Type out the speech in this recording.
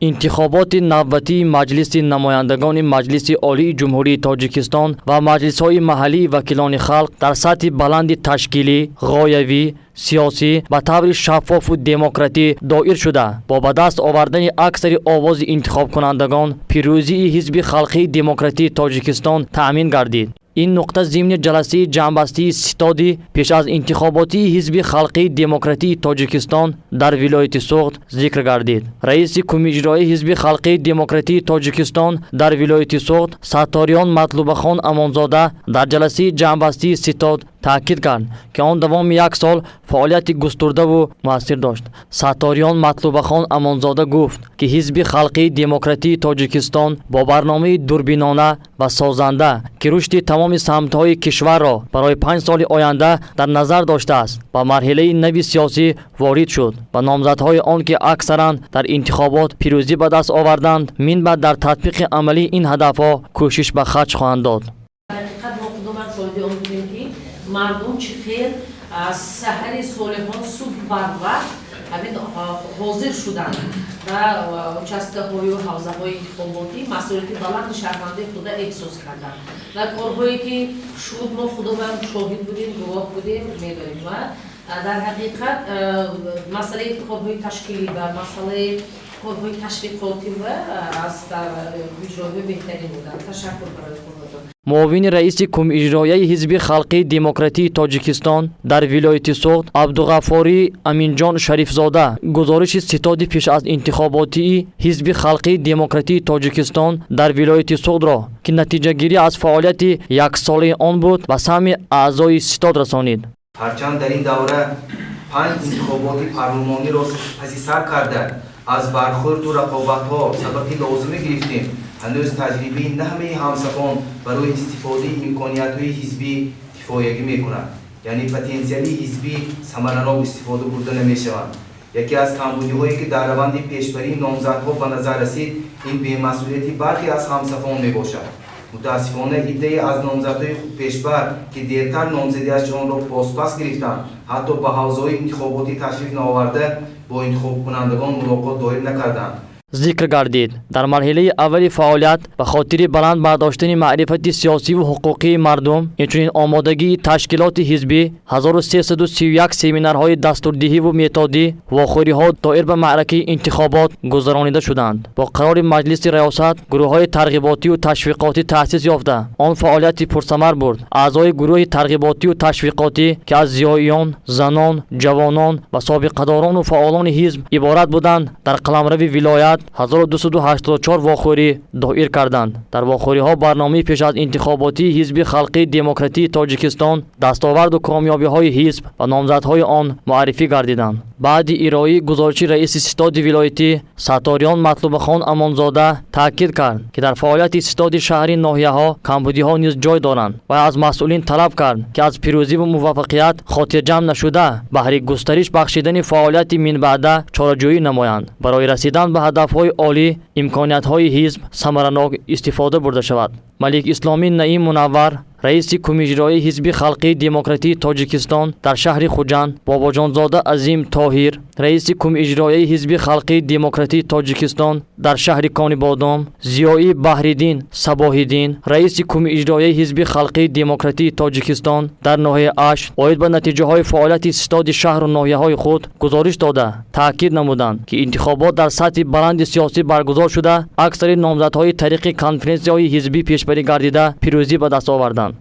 انتخابات نوبتی مجلس نمایندگان مجلس عالی جمهوری تاجیکستان و مجلس‌های محلی وکیلان خلق در سطح بلند تشکیلی، غایوی، سیاسی و طور شفاف و دموکراتی دایر شده با به دست آوردن اکثر آواز انتخاب کنندگان پیروزی حزب خلقی دموکراتی تاجیکستان تأمین گردید. این نقطه ضمن جلسه جمع‌بستی ستادی پیش از انتخاباتی حزب خلقی دموکراتی تاجیکستان در ولایت سوخت ذکر گردید. رئیس کمیته اجرایی حزب خلقی دموکراتی تاجیکستان در ولایت سوخت ستاریان مطلوب خان امانزاده در جلسه جمع‌بستی ستاد تاکید کرد که آن دوام یک سال فعالیت گسترده و موثر داشت. ستاریان مطلوب خان امانزاده گفت که حزب خلقی دموکراتی تاجیکستان با برنامه دوربینانه و سازنده که رشد تمام سمت‌های کشور را برای 5 سال آینده در نظر داشته است و مرحله نوی سیاسی وارد شد و نامزدهای آن که اکثرا در انتخابات پیروزی به دست آوردند من بعد در تطبیق عملی این هدفها کوشش به خرج خواهند داد. مردم چخیر از سحر صالحان صبح بروقت همین حاضر شدند و چسته های و حوزه های انتخاباتی مسئولیت بلند شهرونده خود احساس کردند و کارهایی که شد ما خدا شاهد بودیم گواه بودیم میداریم و در حقیقت مسئله کارهای تشکیلی و مسئله کارهای تشویقاتی و از در اجرای بهتری بودند. تشکر برای خودتون. معاون رئیس کمیته اجرایی حزب خلقی دموکراتی تاجیکستان در ولایت سوخت عبدالغفاری امینجان شریفزاده گزارش ستاد پیش از انتخاباتی حزب خلقی دموکراتی تاجیکستان در ولایت سوخت را که نتیجه گیری از فعالیت یک ساله آن بود و سهم اعضای ستاد رسانید. هرچند در این دوره 5 انتخابات پارلمانی را پس‌سر کرده از برخورد و رقابت‌ها سبقی لازمه گرفتیم، هنوز تجربه همه همسفان برای استفاده امکانیت‌های حزبی کفایگی می‌کند. یعنی پتانسیلی حزبی ثمره‌ناک استفاده برده نمی‌شود. یکی از کمبودی‌هایی که در روند پیشبری نامزدها به نظر رسید این بی‌مسئولیتی برخی از همسفان میباشد. متاسفانه عده‌ای از نامزدهای خود پیشبر که دیرتر نامزدی‌شان را پاس گرفتند حتی به حوزه‌های انتخاباتی تشریف نآورده با انتخاب کنندگان ملاقات دایر نکردند. ذکر گردید در مرحله اول فعالیت به خاطر بلند برداشتن معرفت سیاسی و حقوقی مردم همچنین آمادگی تشکیلات حزبی 1331 سمینارهای دستوردهی و متدی و خوری‌ها دایر به معرکه انتخابات گذرانیده شدند. با قرار مجلس ریاست گروه‌های ترغیباتی و تشویقاتی تأسیس یافته آن فعالیت پرثمر برد. اعضای گروه ترغیباتی و تشویقاتی که از ضیاعیان، زنان، جوانان و سابقه‌داران و فعالان حزب عبارت بودند در قلمرو ولایت 1284 واخوری دایر کردند. در واخوری ها برنامه پیش از انتخاباتی حزب خلقی دموکراتی تاجیکستان دستاورد و کامیابی های حزب و نامزدهای آن معرفی گردیدند. بعد ارائه گزارش رئیس ستاد ولایتی ستاریان مطلوب خان امانزاده تاکید کرد که در فعالیت ستاد شهری ناحیه ها کمبودی ها نیز جای دارند و از مسئولین طلب کرد که از پیروزی و موفقیت خاطر جمع نشده بهره گسترش بخشیدن فعالیت من بعد چاره‌جویی نمایند. برای رسیدن به هدفهای عالی امکانیت‌های حزب ثمره‌ناک استفاده برده شود. ملک اسلامی نعیم منور رئیس کمیته اجرایی حزب خلقی دموکراتی تاجیکستان در شهر خوجند، باباجانزاده عظیم طاهر رئیس کمیته اجرایی حزب خلقی دموکراتی تاجیکستان در شهر کانیبادام، ضیایی بحرالدین صباح‌الدین رئیس کمیته اجرایی حزب خلقی دموکراتی تاجیکستان در ناحیه اش عاید به نتیجه های فعالیت ستاد شهر و ناحیه های خود گزارش داده تاکید نمودند که انتخابات در سطح بلند سیاسی برگزار شده اکثر نامزدهای طریق کنفرانس‌های حزبی پیشبری گردیده پیروزی به دست آوردند.